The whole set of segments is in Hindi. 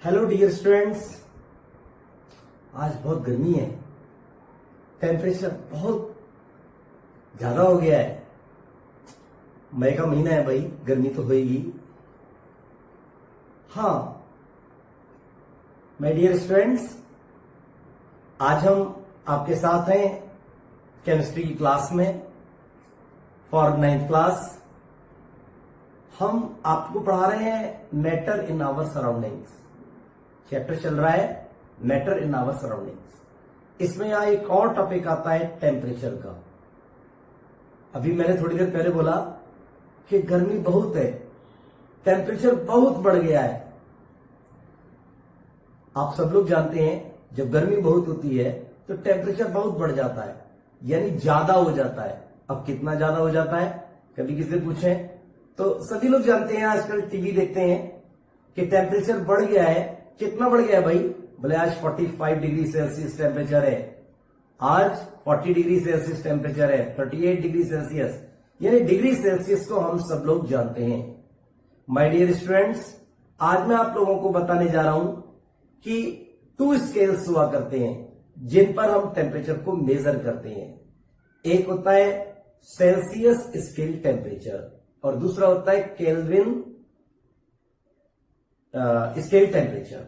हेलो डियर स्टूडेंट्स, आज बहुत गर्मी है। टेम्परेचर बहुत ज्यादा हो गया है। मई का महीना है भाई, गर्मी तो होगी। हाँ माय डियर स्टूडेंट्स, आज हम आपके साथ हैं केमिस्ट्री की क्लास में फॉर 9th क्लास। हम आपको पढ़ा रहे हैं matter in our surroundings. Chapter चल रहा है मैटर इन आवर सराउंडिंग्स। इसमें यहां एक और टॉपिक आता है टेम्परेचर का। अभी मैंने थोड़ी देर पहले बोला कि गर्मी बहुत है, टेम्परेचर बहुत बढ़ गया है। आप सब लोग जानते हैं जब गर्मी बहुत होती है तो टेम्परेचर बहुत बढ़ जाता है, यानी ज्यादा हो जाता है। अब कितना ज्यादा हो जाता है कभी किसी से पूछें तो सभी लोग जानते हैं, आजकल टीवी देखते हैं कि टेम्परेचर बढ़ गया है। कितना बढ़ गया है भाई? बोले आज 45 डिग्री सेल्सियस टेम्परेचर है, आज 40 डिग्री सेल्सियस टेम्परेचर है, 38 डिग्री सेल्सियस, यानी डिग्री सेल्सियस को हम सब लोग जानते हैं। माय डियर स्टूडेंट्स, आज मैं आप लोगों को बताने जा रहा हूं कि 2 स्केल्स हुआ करते हैं जिन पर हम टेम्परेचर को मेजर करते हैं। एक होता है सेल्सियस स्केल टेम्परेचर और दूसरा होता है kelvin scale temperature.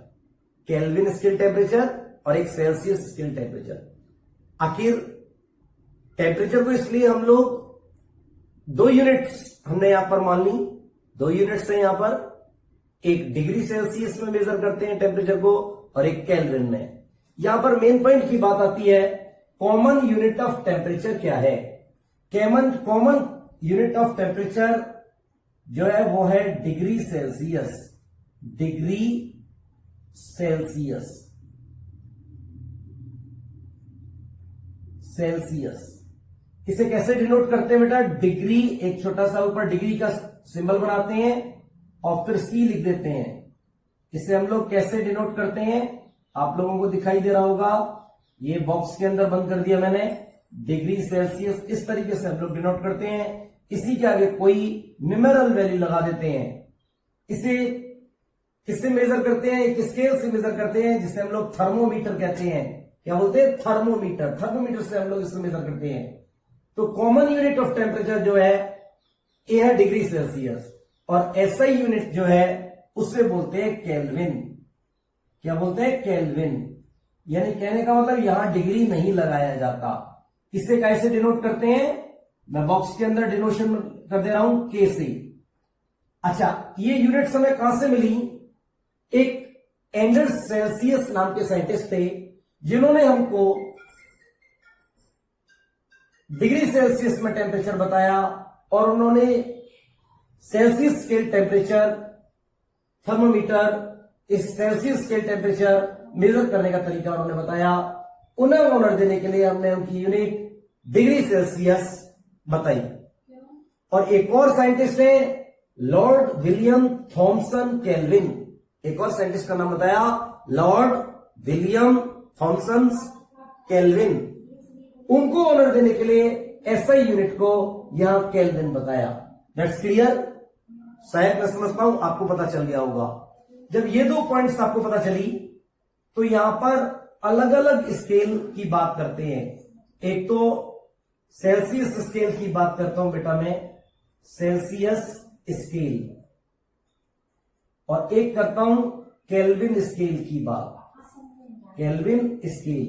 Kelvin scale temperature और एक सेल्सियस स्केल टेम्परेचर। आखिर टेम्परेचर को इसलिए हम लोग 2 यूनिट्स हमने यहां पर मान ली, 2 यूनिट्स है यहां पर। एक डिग्री सेल्सियस में मेजर करते हैं टेम्परेचर को और एक केल्विन में। यहां पर मेन पॉइंट की बात आती है, कॉमन यूनिट ऑफ टेम्परेचर क्या है? कॉमन यूनिट ऑफ टेम्परेचर जो है वो है degree Celsius. Degree Celsius, Celsius इसे कैसे डिनोट करते हैं बेटा? डिग्री, एक छोटा सा ऊपर डिग्री का सिंबल बनाते हैं और फिर सी लिख देते हैं। इसे हम लोग कैसे डिनोट करते हैं? आप लोगों को दिखाई दे रहा होगा, ये बॉक्स के अंदर बंद कर दिया मैंने। डिग्री सेल्सियस इस तरीके से हम लोग डिनोट करते हैं। इसी के आगे कोई न्यूमेरल वैल्यू लगा देते हैं। इसे किससे मेजर करते हैं? एक स्केल से मेजर करते हैं जिसे हम लोग थर्मोमीटर कहते हैं। क्या बोलते हैं? थर्मोमीटर। थर्मोमीटर से हम लोग इसे मेजर करते हैं। तो कॉमन यूनिट ऑफ टेम्परेचर जो है ये है डिग्री सेल्सियस और एसआई यूनिट जो है उसे बोलते हैं केल्विन। क्या बोलते हैं? केल्विन। यानी कहने का मतलब यहां डिग्री नहीं लगाया जाता। इसे कैसे डिनोट करते हैं? मैं बॉक्स के अंदर डिनोशन कर दे रहा हूं के से। अच्छा, ये यूनिट्स हमें कहां से मिली? एक एंडर्स सेल्सियस नाम के साइंटिस्ट थे जिन्होंने हमको डिग्री सेल्सियस में टेम्परेचर बताया और उन्होंने सेल्सियस स्केल टेम्परेचर थर्मोमीटर, इस सेल्सियस स्केल टेम्परेचर मेजर करने का तरीका उन्होंने बताया। उन्हें ऑनर देने के लिए हमने उनकी यूनिट डिग्री सेल्सियस बताई। और एक और साइंटिस्ट है लॉर्ड विलियम थॉमसन केल्विन। एक और साइंटिस्ट का नाम बताया लॉर्ड विलियम थॉमसन केल्विन। उनको ऑनर देने के लिए एसआई यूनिट को यहां केल्विन बताया। That's clear? शायद मैं समझता हूं आपको पता चल गया होगा। जब ये 2 पॉइंट्स आपको पता चली तो यहां पर अलग अलग स्केल की बात करते हैं। एक तो सेल्सियस स्केल की बात करता हूं बेटा मैं, सेल्सियस स्केल, और एक करता हूं केल्विन स्केल की बात, केल्विन स्केल।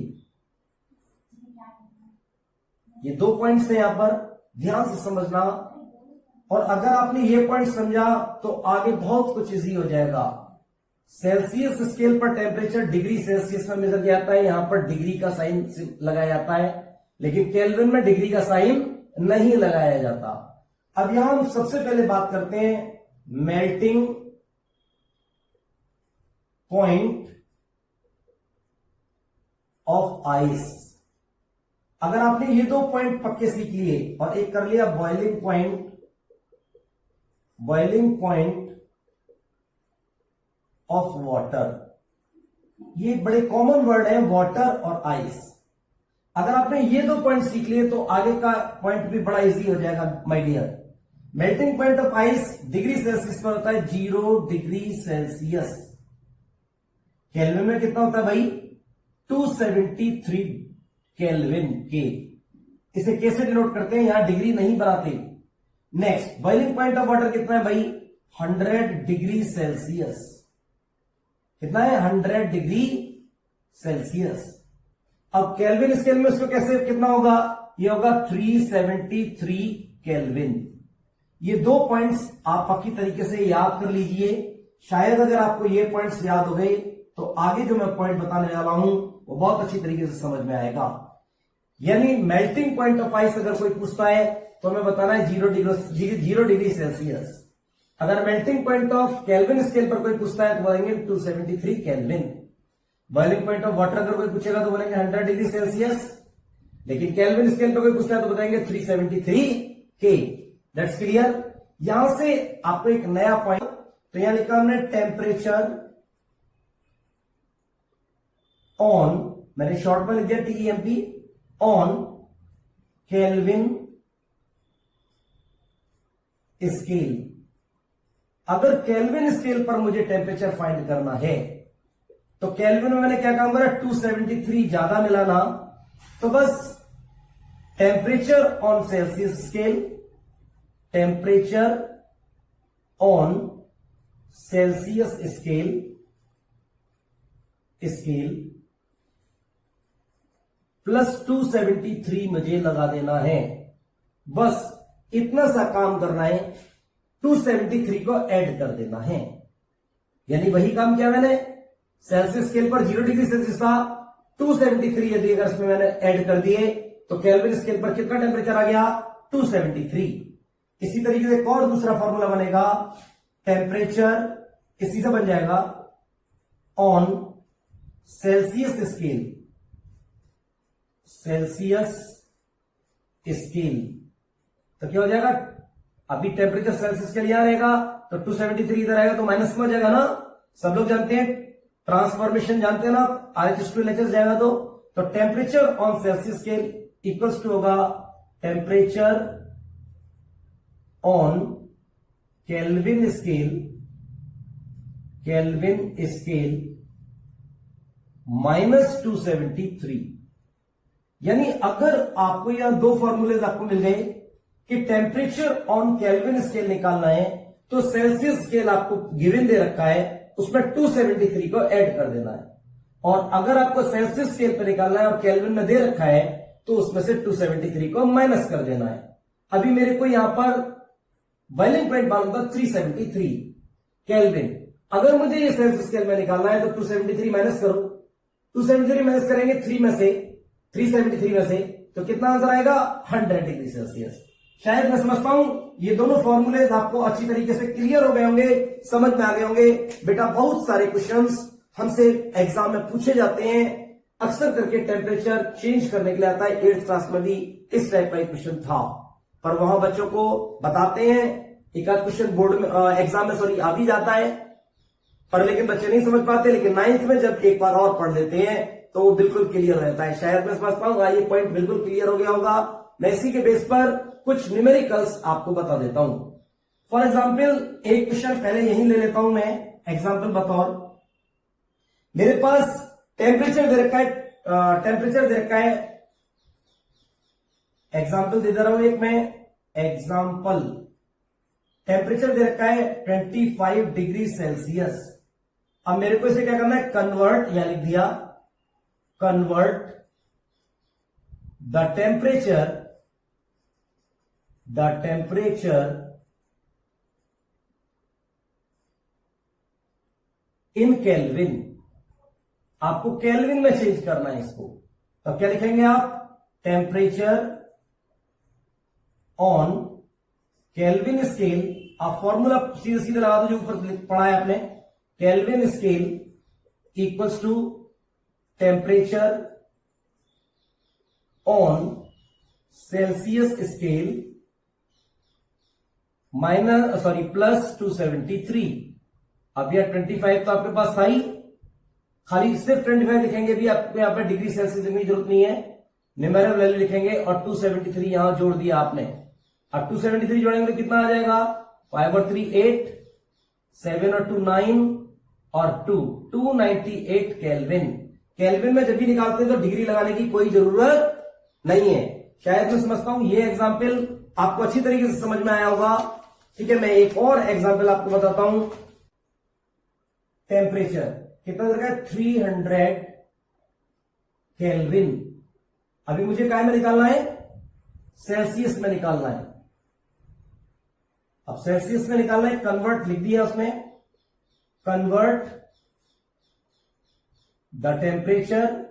ये 2 पॉइंट्स हैं यहां पर, ध्यान से समझना। और अगर आपने ये पॉइंट समझा तो आगे बहुत कुछ इजी हो जाएगा। सेल्सियस स्केल पर टेम्परेचर डिग्री सेल्सियस में मेजर किया जाता है, यहां पर डिग्री का साइन लगाया जाता है, लेकिन केल्विन में डिग्री का साइन नहीं लगाया जाता। अब यहां हम सबसे पहले बात करते हैं मेल्टिंग पॉइंट ऑफ आइस। अगर आपने ये 2 पॉइंट पक्के सीख लिए और एक कर लिया boiling point, boiling point of water, ये बड़े कॉमन वर्ड है वाटर और आइस। अगर आपने ये 2 पॉइंट सीख लिए तो आगे का पॉइंट भी बड़ा इजी हो जाएगा my dear. Melting point of ice degree Celsius पर होता है 0 डिग्री सेल्सियस। केल्विन में कितना होता है भाई? 273 केल्विन के। इसे कैसे डिनोट करते हैं? यहां डिग्री नहीं बनाते। Next, boiling point of water कितना है भाई? 100 डिग्री सेल्सियस। कितना है? 100 डिग्री सेल्सियस। अब केल्विन स्केल में इसको कैसे कितना होगा? ये होगा 373 केल्विन। ये दो पॉइंट्स आप पक्की तरीके से याद कर लीजिए। शायद अगर आपको ये पॉइंट्स याद हो गए तो आगे जो मैं पॉइंट बताने वाला हूं वो बहुत अच्छी तरीके से समझ में आएगा। यानी मेल्टिंग पॉइंट ऑफ आइस अगर कोई पूछता है तो हमें बताना है 0 डिग्री सेल्सियस। अगर melting point of kelvin scale पर कोई पूछता है तो बोलेंगे 273 kelvin. Boiling point of water अगर कोई पूछेगा तो बोलेंगे 100 डिग्री सेल्सियस। लेकिन केल्विन स्केल पर कोई पूछता है तो बताएंगे 373 के। That's clear. यहां से आपको एक नया पॉइंट, तो यहां लिखा हमने टेम्परेचर ऑन, मैंने शॉर्ट में लिख दिया टीईएमपी, ऑन केल्विन स्केल। अगर केल्विन स्केल पर मुझे टेम्परेचर फाइंड करना है तो केल्विन में मैंने क्या काम करा? 273 ज्यादा मिला ना, तो बस temperature on Celsius scale, temperature on Celsius scale plus 273 मुझे लगा देना है। बस इतना सा काम करना है, 273 को ऐड कर देना है। यानी वही काम किया मैंने। सेल्सियस स्केल पर 0 डिग्री सेल्सियस था, 273 यदि अगर इसमें मैंने ऐड कर दिए तो केल्विन स्केल पर कितना टेम्परेचर आ गया? 273। इसी तरीके से एक और दूसरा फॉर्मूला बनेगा, टेम्परेचर इसी से बन जाएगा ऑन सेल्सियस स्केल, तो क्या हो जाएगा? अभी टेम्परेचर सेल्सियस स्केल यहां रहेगा तो 273 इधर आएगा तो माइनस में हो जाएगा ना। सब लोग जानते हैं, ट्रांसफॉर्मेशन जानते हैं ना, RH2 LHS जाएगा तो temperature on Celsius scale equals to होगा temperature on kelvin scale minus 273। यानी अगर आपको यहां दो फॉर्मूले आपको मिल गए कि टेम्परेचर ऑन केल्विन स्केल निकालना है तो सेल्सियस स्केल आपको गिवन दे रखा है, उसमें 273 को ऐड कर देना है। और अगर आपको सेल्सियस स्केल पर निकालना है और केल्विन में दे रखा है तो उसमें से 273 को माइनस कर देना है। अभी मेरे को यहां पर बॉइलिंग पॉइंट मालूम था 373 केल्विन। अगर मुझे ये सेल्सियस स्केल में निकालना है तो 273 माइनस करो, 273 माइनस करेंगे 373 में से तो कितना आंसर आएगा? 100 डिग्री सेल्सियस। शायद मैं समझता हूं ये दोनों फॉर्मूले आपको अच्छी तरीके से क्लियर हो गए होंगे, समझ में आ गए होंगे। बेटा बहुत सारे क्वेश्चंस हमसे एग्जाम में पूछे जाते हैं, अक्सर करके टेम्परेचर चेंज करने के लिए आता है। 8th क्लास में भी इस टाइप का एक क्वेश्चन था, पर वहां बच्चों को बताते हैं, एक आध क्वेश्चन बोर्ड में एग्जाम में आ भी जाता है, पर लेकिन बच्चे नहीं समझ पाते। लेकिन 9th में जब एक बार और पढ़ लेते हैं तो वो बिल्कुल क्लियर रहता है। शायद मैं समझ पाऊंगा ये पॉइंट बिल्कुल क्लियर हो गया होगा। मैं इसी के बेस पर कुछ न्यूमेरिकल्स आपको बता देता हूं। फॉर एग्जाम्पल एक क्वेश्चन पहले यही ले लेता हूं मैं एग्जाम्पल बतौर। मेरे पास टेम्परेचर दे रखा है, एग्जाम्पल दे रहा हूं एक मैं एग्जाम्पल। टेम्परेचर दे रखा है 25 डिग्री सेल्सियस। अब मेरे को इसे क्या करना है? कन्वर्ट, यहां लिख दिया convert the temperature in kelvin. आपको केल्विन में चेंज करना है इसको, तो क्या लिखेंगे आप? Temperature on kelvin scale. आप फॉर्मूला सीधे सीधे लगा दो जो ऊपर पढ़ा है आपने। Kelvin scale equals to temperature on Celsius scale plus 273। अब यह 25 तो आपके पास था ही, खाली सिर्फ 25 लिखेंगे भी आपको यहां पर डिग्री सेल्सियस लिखने की जरूरत नहीं है। न्यूमेरिकल वैल्यू लिखेंगे और 273 यहां जोड़ दिया आपने। अब 273 जोड़ेंगे तो कितना आ जाएगा? 5 और 3 8, 7 और 2 9 और 298 केल्विन। केल्विन में जब भी निकालते हैं तो डिग्री लगाने की कोई जरूरत नहीं है। शायद मैं समझता हूं ये एग्जाम्पल आपको अच्छी तरीके से समझ में आया होगा। ठीक है, मैं एक और एग्जाम्पल आपको बताता हूं। टेम्परेचर कितना दे रखा है, 300 केल्विन। अभी मुझे काय में निकालना है, सेल्सियस में निकालना है। अब सेल्सियस में निकालना है, कन्वर्ट लिख दिया उसमें, convert the temperature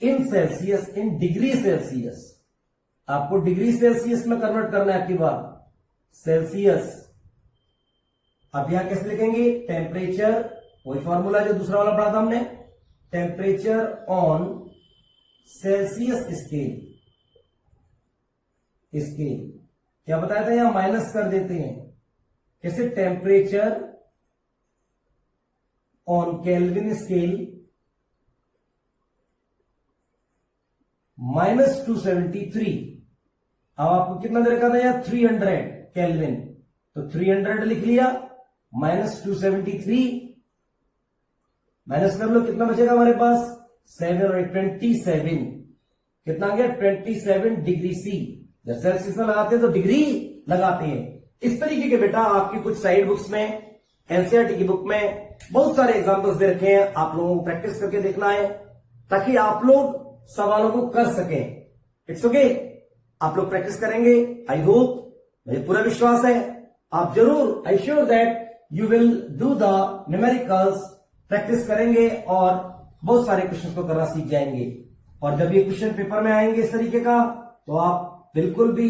in Celsius, in degree Celsius. आपको डिग्री सेल्सियस में कन्वर्ट करना है आपकी बात, सेल्सियस। अब यहां कैसे लिखेंगे, टेम्परेचर, वही फॉर्मूला जो दूसरा वाला पढ़ा था हमने, टेम्परेचर ऑन सेल्सियस स्केल। क्या बताया था, यहां माइनस कर देते हैं, कैसे, टेम्परेचर ऑन केल्विन स्केल -273। अब आपको कितना दे रखा था यार, 300 केल्विन, तो 300 लिख लिया, -273 माइनस कर लो, कितना बचेगा हमारे पास, 7 और 27, कितना आ गया, 27 डिग्री सी। जब सेल्सियस में लगाते हैं तो डिग्री लगाते हैं। इस तरीके के बेटा आपकी कुछ साइड बुक्स में, एनसीईआरटी की बुक में बहुत सारे एग्जांपल्स दे रखे हैं, आप लोगों को प्रैक्टिस करके देखना है ताकि आप लोग सवालों को कर सकें। इट्स ओके, आप लोग प्रैक्टिस करेंगे, आई होप, मुझे पूरा विश्वास है आप जरूर, I sure that you will do the numericals, practice करेंगे और बहुत सारे क्वेश्चन को करना सीख जाएंगे। और जब ये क्वेश्चन पेपर में आएंगे इस तरीके का, तो आप बिल्कुल भी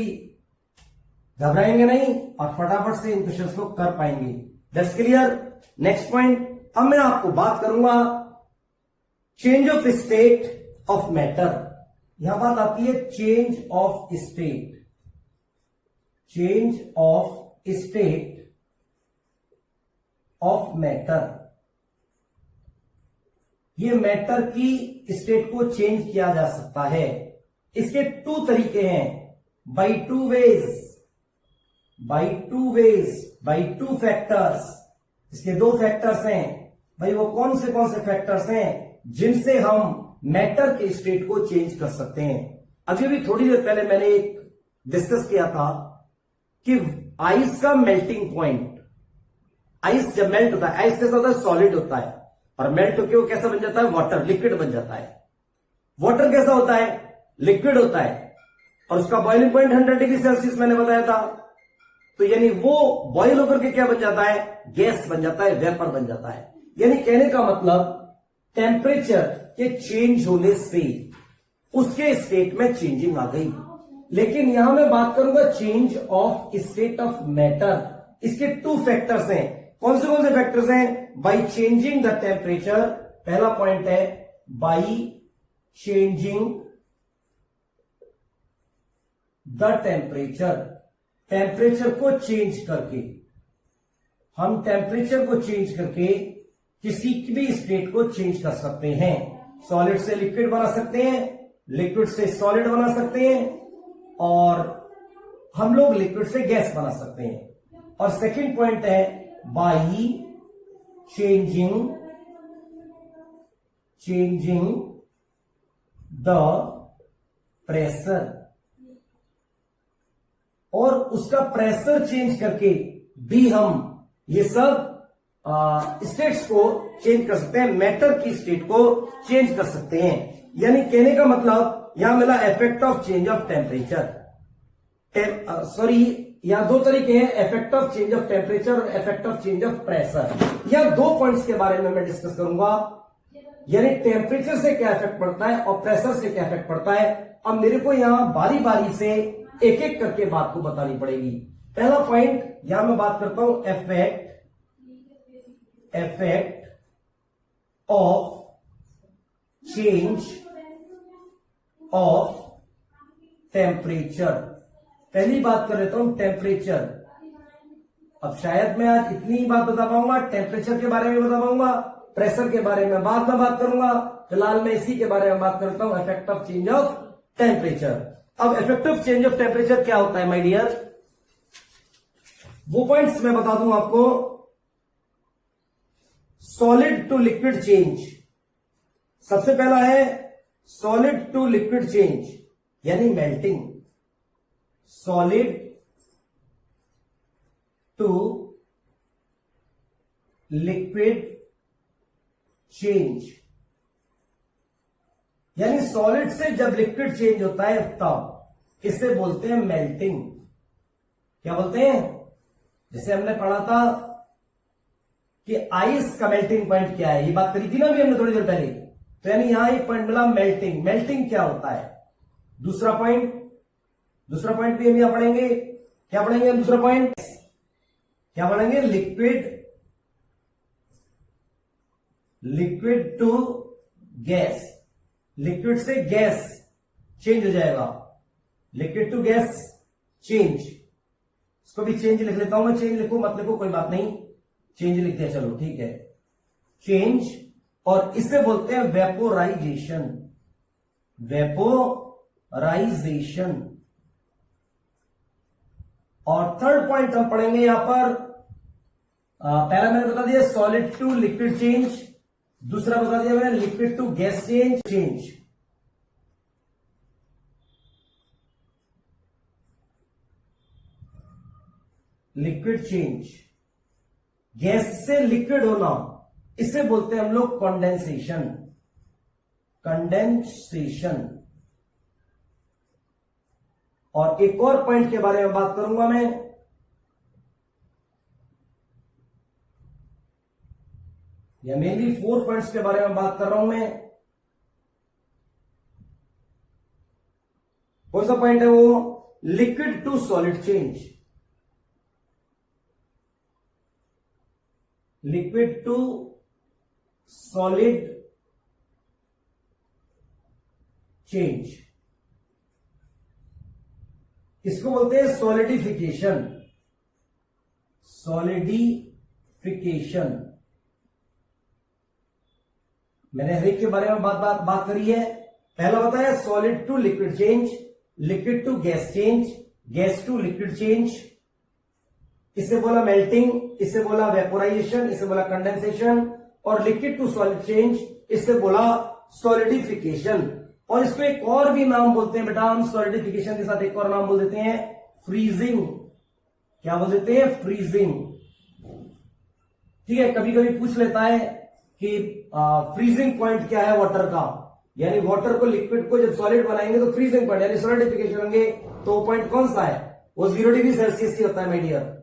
घबराएंगे नहीं और फटाफट से इन क्वेश्चन को कर पाएंगे। That's clear. नेक्स्ट पॉइंट, अब मैं आपको बात करूंगा change of state of matter. यहां बात आती है change of state, change of state of matter. ये मैटर की स्टेट को चेंज किया जा सकता है। इसके 2 तरीके हैं, by 2 ways, by 2 ways, by 2 factors. इसके 2 फैक्टर्स हैं भाई। वो कौन से फैक्टर्स हैं जिनसे हम मैटर के स्टेट को चेंज कर सकते हैं। अभी भी थोड़ी देर पहले मैंने एक डिस्कस किया था कि आइस का मेल्टिंग पॉइंट, आइस जब मेल्ट होता है, आइस कैसा होता है, सॉलिड होता है, और मेल्ट होकर वो कैसा बन जाता है, वाटर, लिक्विड बन जाता है। वाटर कैसा होता है, लिक्विड होता है, और उसका बॉइलिंग पॉइंट 100 डिग्री सेल्सियस मैंने बताया था। तो यानी वो बॉयल होकर के क्या बन जाता है, गैस बन जाता है, वेपर बन जाता है। यानी कहने का मतलब टेम्परेचर के चेंज होने से उसके स्टेट में चेंजिंग आ गई। लेकिन यहां मैं बात करूंगा change of state of matter. इसके 2 फैक्टर्स हैं। कौन से फैक्टर्स हैं, बाई चेंजिंग द टेम्परेचर। पहला पॉइंट है by changing the temperature. Temperature को चेंज करके, हम टेम्परेचर को चेंज करके किसी भी स्टेट को चेंज कर सकते हैं। सॉलिड से लिक्विड बना सकते हैं, लिक्विड से सॉलिड बना सकते हैं, और हम लोग लिक्विड से गैस बना सकते हैं। और सेकंड पॉइंट है बाई चेंजिंग द प्रेशर। और उसका प्रेशर चेंज करके भी हम ये सब स्टेट्स को चेंज कर सकते हैं, मैटर की स्टेट को चेंज कर सकते हैं। यानी कहने का मतलब यहां मिला effect of change of temperature. Sorry, यहां 2 तरीके हैं, effect of change of temperature और effect of change of pressure. यहां 2 पॉइंट्स के बारे में मैं डिस्कस करूंगा, यानी टेम्परेचर से क्या इफेक्ट पड़ता है और प्रेशर से क्या इफेक्ट पड़ता है। अब मेरे को यहां बारी बारी से एक एक करके बात को बतानी पड़ेगी। पहला पॉइंट यहां मैं बात करता हूं effect of change of temperature. पहली बात कर लेता हूं टेम्परेचर। अब शायद मैं आज इतनी ही बात बता पाऊंगा, टेम्परेचर के बारे में बता पाऊंगा, प्रेशर के बारे में बाद में बात करूंगा। फिलहाल मैं इसी के बारे में बात करता हूं, effect of change of temperature. अब इफेक्टिव चेंज ऑफ टेम्परेचर क्या होता है माय डियर, वो पॉइंट्स मैं बता दूं आपको। सॉलिड टू लिक्विड चेंज, सबसे पहला है सॉलिड टू लिक्विड चेंज यानी melting. Solid to liquid change यानी सॉलिड से जब लिक्विड चेंज होता है तब इसे बोलते हैं मेल्टिंग। क्या बोलते हैं, जैसे हमने पढ़ा था कि आइस का मेल्टिंग पॉइंट क्या है, ये बात करी थी ना अभी हमने थोड़ी देर पहले। तो यानी यहां एक पॉइंट मिला मेल्टिंग। मेल्टिंग क्या होता है, दूसरा पॉइंट भी हम यहां पढ़ेंगे। क्या पढ़ेंगे हम दूसरा पॉइंट, क्या पढ़ेंगे, लिक्विड टू गैस। लिक्विड से गैस चेंज हो जाएगा, लिक्विड टू गैस चेंज। इसको भी चेंज लिख लेता हूं मैं, चेंज लिखो मत लिखो कोई बात नहीं, चेंज लिखते हैं, चलो ठीक है, चेंज। और इसे बोलते हैं वेपोराइजेशन। वेपोराइजेशन। और थर्ड पॉइंट हम पढ़ेंगे यहां पर, पहला मैंने बता दिया सॉलिड टू लिक्विड चेंज, दूसरा बता दिया मैंने liquid to gas change. Liquid change, gas से लिक्विड होना, इसे बोलते हैं हम लोग कंडेंसेशन। कंडेंसेशन। और एक और पॉइंट के बारे में बात करूंगा मैं, या मेनली 4 पॉइंट्स के बारे में बात कर रहा हूं मैं। कौन सा पॉइंट है वो, liquid to solid change. Liquid to solid change, इसको बोलते हैं सॉलिडिफिकेशन। सॉलिडिफिकेशन, मैंने हर एक के बारे में बात करी है। पहला बताया solid to liquid change, liquid to gas change, gas to liquid change, इसे बोला मेल्टिंग, इसे बोला वेपोराइजेशन, इसे बोला कंडेंसेशन। और लिक्विड टू सॉलिड चेंज, इसे बोला सॉलिडिफिकेशन। और इसको एक और भी नाम बोलते हैं बेटा, हम सॉलिडिफिकेशन के साथ एक और नाम बोल देते हैं फ्रीजिंग। क्या बोल देते हैं, फ्रीजिंग। ठीक है, कभी कभी पूछ लेता है कि फ्रीजिंग पॉइंट क्या है वाटर का, यानी वाटर को लिक्विड को जब सॉलिड बनाएंगे तो फ्रीजिंग पॉइंट यानी सॉलिडिफिकेशन होंगे, तो पॉइंट कौन सा है, वो 0 डिग्री सेल्सियस ही होता है माय डियर।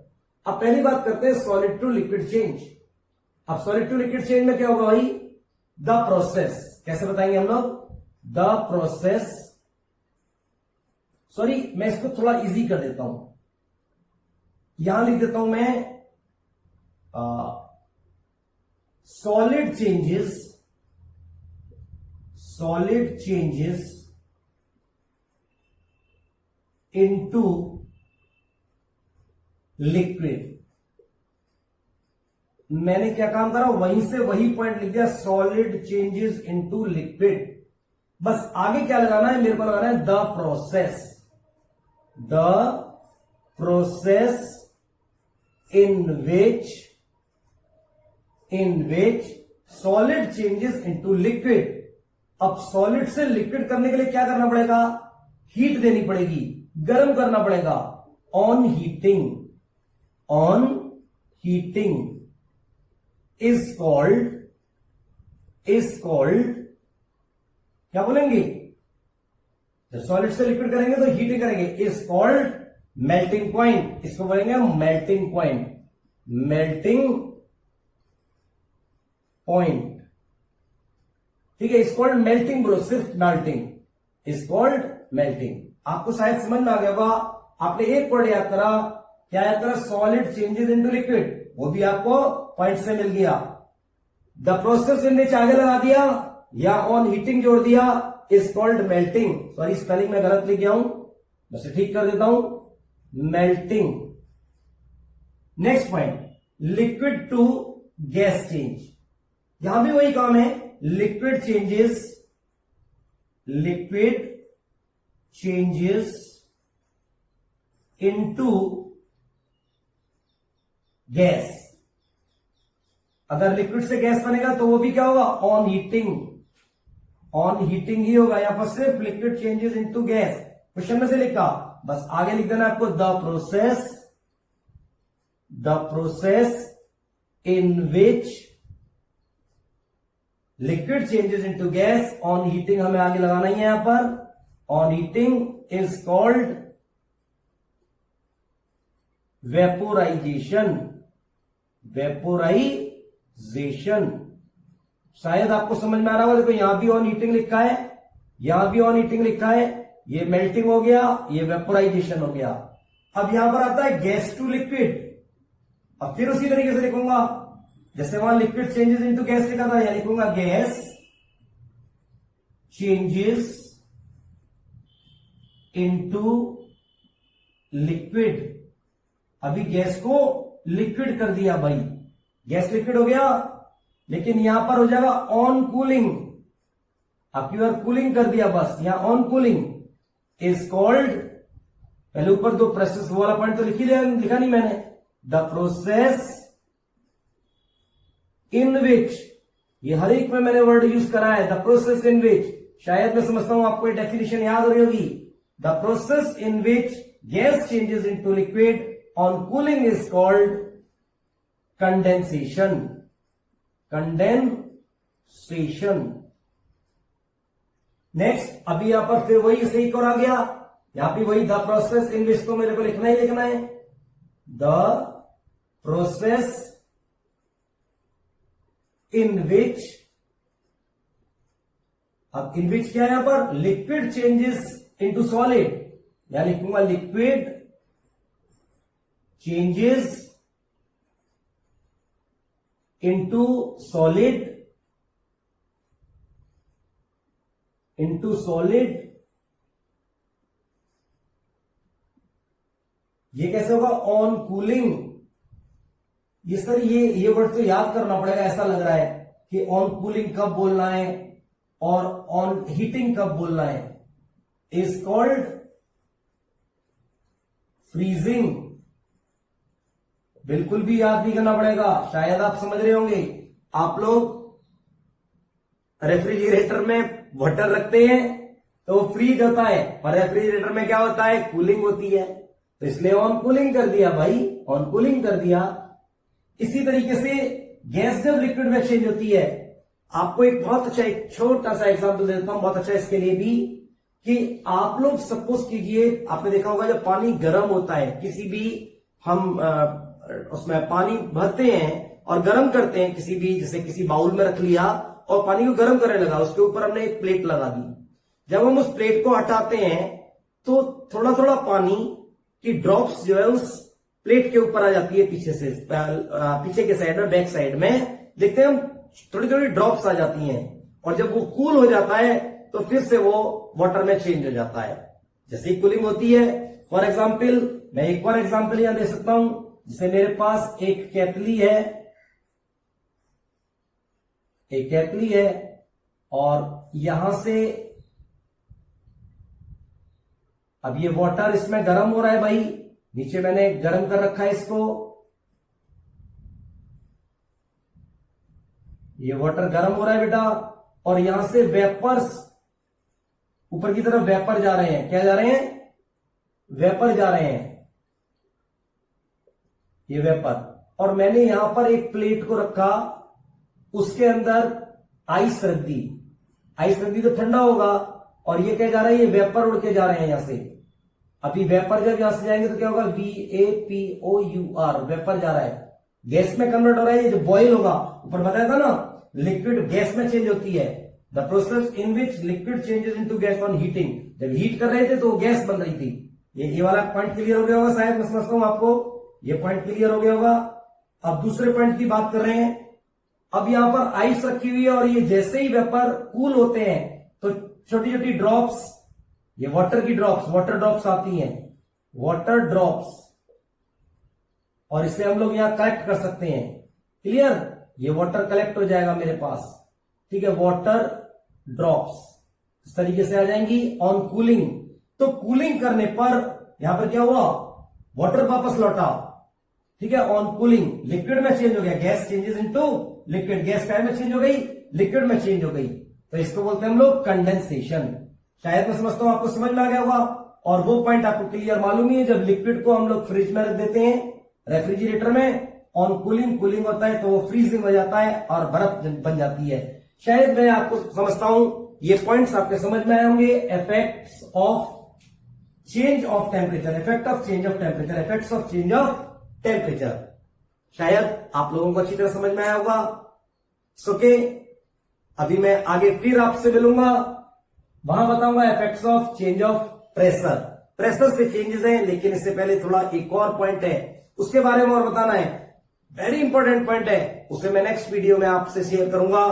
अब पहली बात करते हैं सॉलिड टू लिक्विड चेंज। अब सॉलिड टू लिक्विड चेंज में क्या होगा भाई, द प्रोसेस, कैसे बताएंगे हम लोग, द प्रोसेस, सॉरी मैं इसको थोड़ा इजी कर देता हूं, यहां लिख देता हूं मैं सॉलिड चेंजेस इनटू लिक्विड। मैंने क्या काम करा, वहीं से वही पॉइंट लिख दिया, सॉलिड चेंजेस इनटू लिक्विड। बस आगे क्या लगाना है, मेरे को लगाना है the process in which solid changes into liquid. अब सॉलिड से लिक्विड करने के लिए क्या करना पड़ेगा, हीट देनी पड़ेगी, गर्म करना पड़ेगा। ऑन हीटिंग इज कॉल्ड क्या बोलेंगे, जब सॉलिड से लिक्विड करेंगे तो हीटिंग करेंगे, इज कॉल्ड मेल्टिंग पॉइंट। इसको बोलेंगे मेल्टिंग पॉइंट। ठीक है, इज कॉल्ड मेल्टिंग ब्रो, सिर्फ मेल्टिंग, इज कॉल्ड मेल्टिंग। आपको शायद समझ में आ गया होगा, आपने एक वर्ड याद करा, क्या याद करा, सॉलिड चेंजेस इनटू लिक्विड, वो भी आपको पॉइंट से मिल गया। द प्रोसेस इन विच आगे लगा दिया या ऑन हीटिंग जोड़ दिया, is called melting. Sorry spelling में गलत लिख गया हूं, मैं से ठीक कर देता हूं, melting. Next point, liquid to gas change. यहां भी वही काम है, लिक्विड चेंजेस इनटू गैस। अगर लिक्विड से गैस बनेगा तो वो भी क्या होगा, ऑन हीटिंग, ऑन हीटिंग ही होगा। यहां पर सिर्फ liquid changes into gas, question में से लिखा, बस आगे लिख देना आपको, the process in which liquid changes into gas on heating, हमें आगे लगाना ही है यहां पर, on heating is called vaporisation. Vaporisation शायद आपको समझ में आ रहा होगा। देखो यहां भी ऑन हीटिंग लिखा है, यहां भी ऑन हीटिंग लिखा है, ये मेल्टिंग हो गया, ये वेपोराइजेशन हो गया। अब यहां पर आता है गैस टू लिक्विड। अब फिर उसी तरीके से लिखूंगा, जैसे वहां लिक्विड चेंजेस इनटू गैस लिखा था, यहां लिखूंगा गैस चेंजेस इनटू लिक्विड। अभी गैस को लिक्विड कर दिया भाई, गैस लिक्विड हो गया, लेकिन यहां पर हो जाएगा ऑन कूलिंग। आपकी बार कूलिंग कर दिया, बस यहां ऑन कूलिंग इज कॉल्ड, पहले ऊपर दो प्रोसेस वाला पॉइंट तो लिखा नहीं मैंने, द प्रोसेस इन विच, ये हर एक में मैंने वर्ड यूज करा है, द प्रोसेस इन विच, शायद मैं समझता हूं आपको ये डेफिनेशन याद हो रही होगी। The process in which gas changes into liquid on cooling is called condensation. Condensation. Next, अभी यहां पर फिर वही से एक और आ गया, यहां भी वही द प्रोसेस इन विच को मेरे को लिखना ही लिखना है, द प्रोसेस इन विच। अब इन विच क्या है यहां पर, लिक्विड चेंजेस इनटू सॉलिड, या लिखूंगा liquid changes into solid, into solid. ये कैसे होगा, ऑन कूलिंग। ये सर ये वर्ड तो याद करना पड़ेगा, ऐसा लग रहा है कि ऑन कूलिंग कब बोलना है और ऑन हीटिंग कब बोलना है, इज कॉल्ड फ्रीजिंग। बिल्कुल भी याद नहीं करना पड़ेगा, शायद आप समझ रहे होंगे। आप लोग रेफ्रिजरेटर में वाटर रखते हैं तो वो फ्रीज होता है, पर रेफ्रिजरेटर में क्या होता है, कूलिंग होती है, तो इसलिए ऑन कूलिंग कर दिया भाई, ऑन कूलिंग कर दिया। इसी तरीके से गैस जब लिक्विड में चेंज होती है, आपको एक बहुत अच्छा, एक छोटा सा एग्जांपल देता हूं, बहुत अच्छा इसके लिए भी, कि आप लोग सपोज कीजिए, आपने देखा होगा जब पानी गर्म होता है, किसी भी हम उसमें पानी भरते हैं और गर्म करते हैं, किसी भी, जैसे किसी बाउल में रख लिया और पानी को गर्म करने लगा, उसके ऊपर हमने एक प्लेट लगा दी। जब हम उस प्लेट को हटाते हैं तो थोड़ा थोड़ा पानी की ड्रॉप्स जो है उस प्लेट के ऊपर आ जाती है, पीछे से, पीछे के साइड में, बैक साइड में देखते हैं हम, थोड़ी थोड़ी ड्रॉप्स आ जाती हैं, और जब वो कूल हो जाता है तो फिर से वो वाटर में चेंज हो जाता है, जैसे ही कूलिंग होती है। फॉर एग्जाम्पल, मैं एक और एग्जाम्पल यहां दे सकता हूं, जैसे मेरे पास एक केतली है, एक केतली है, और यहां से अब ये वाटर इसमें गर्म हो रहा है भाई, नीचे मैंने गर्म कर रखा है इसको, ये वाटर गर्म हो रहा है बेटा, और यहां से वेपर्स ऊपर की तरफ वेपर जा रहे हैं, क्या जा रहे हैं, वेपर जा रहे हैं, ये वेपर। और मैंने यहां पर एक प्लेट को रखा, उसके अंदर आइस रख दी, आइस रख दी तो ठंडा होगा, और ये क्या जा रहा है, ये वेपर उड़ के जा रहे हैं यहां से। अभी वेपर जब यहां से जाएंगे तो क्या होगा, VAPOUR, वेपर जा रहा है, गैस में कन्वर्ट हो रहा है, ये जो बॉयल होगा, ऊपर बताया था ना, लिक्विड गैस में चेंज होती है, the process in which liquid changes into gas on heating. जब हीट कर रहे थे तो गैस बन रही थी। ये वाला पॉइंट क्लियर हो गया होगा, शायद मैं समझता हूं आपको ये पॉइंट क्लियर हो गया होगा। अब दूसरे पॉइंट की बात कर रहे हैं। अब यहां पर आइस रखी हुई है, और ये जैसे ही वेपर कूल होते हैं तो छोटी छोटी ड्रॉप्स, ये वाटर की ड्रॉप्स, वाटर ड्रॉप्स आती हैं, वाटर ड्रॉप्स, और इसे हम लोग यहां कलेक्ट कर सकते हैं। क्लियर, ये वाटर कलेक्ट हो जाएगा मेरे पास, ठीक है, वाटर ड्रॉप्स इस तरीके से आ जाएंगी ऑन कूलिंग। तो कूलिंग करने पर यहां पर क्या हुआ, वाटर वापस लौटा, ठीक है। ऑन कूलिंग लिक्विड में चेंज हो गया, gas changes into liquid, gas क्या में चेंज हो गई, लिक्विड में चेंज हो गई, तो इसको बोलते हैं हम लोग कंडेंसेशन। शायद मैं समझता हूं आपको समझ में आ गया होगा। और वो पॉइंट आपको क्लियर मालूम ही है, जब लिक्विड को हम लोग फ्रिज में रख देते हैं, रेफ्रिजरेटर में, ऑन कूलिंग, कूलिंग होता है तो वो फ्रीजिंग हो जाता है और बर्फ बन जाती है। शायद मैं आपको समझता हूं ये पॉइंट्स आपके समझ में आए होंगे। Effects of change of temperature, effect of change of temperature, effects of change of temperature, शायद आप लोगों को अच्छी तरह समझ में आया होगा। ओके, अभी मैं आगे फिर आपसे मिलूंगा, वहां बताऊंगा effects of change of pressure. Pressure से चेंजेस हैं, लेकिन इससे पहले थोड़ा एक और पॉइंट है, उसके बारे में और बताना है, वेरी इंपॉर्टेंट पॉइंट है, उसे मैं नेक्स्ट वीडियो में आपसे शेयर करूंगा,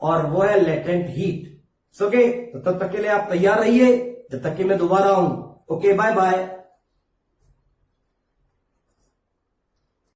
और वो है लेटेंट हीट। ओके, तो तब तक के लिए आप तैयार रहिए, जब तक कि मैं दोबारा आऊं। Okay, bye bye.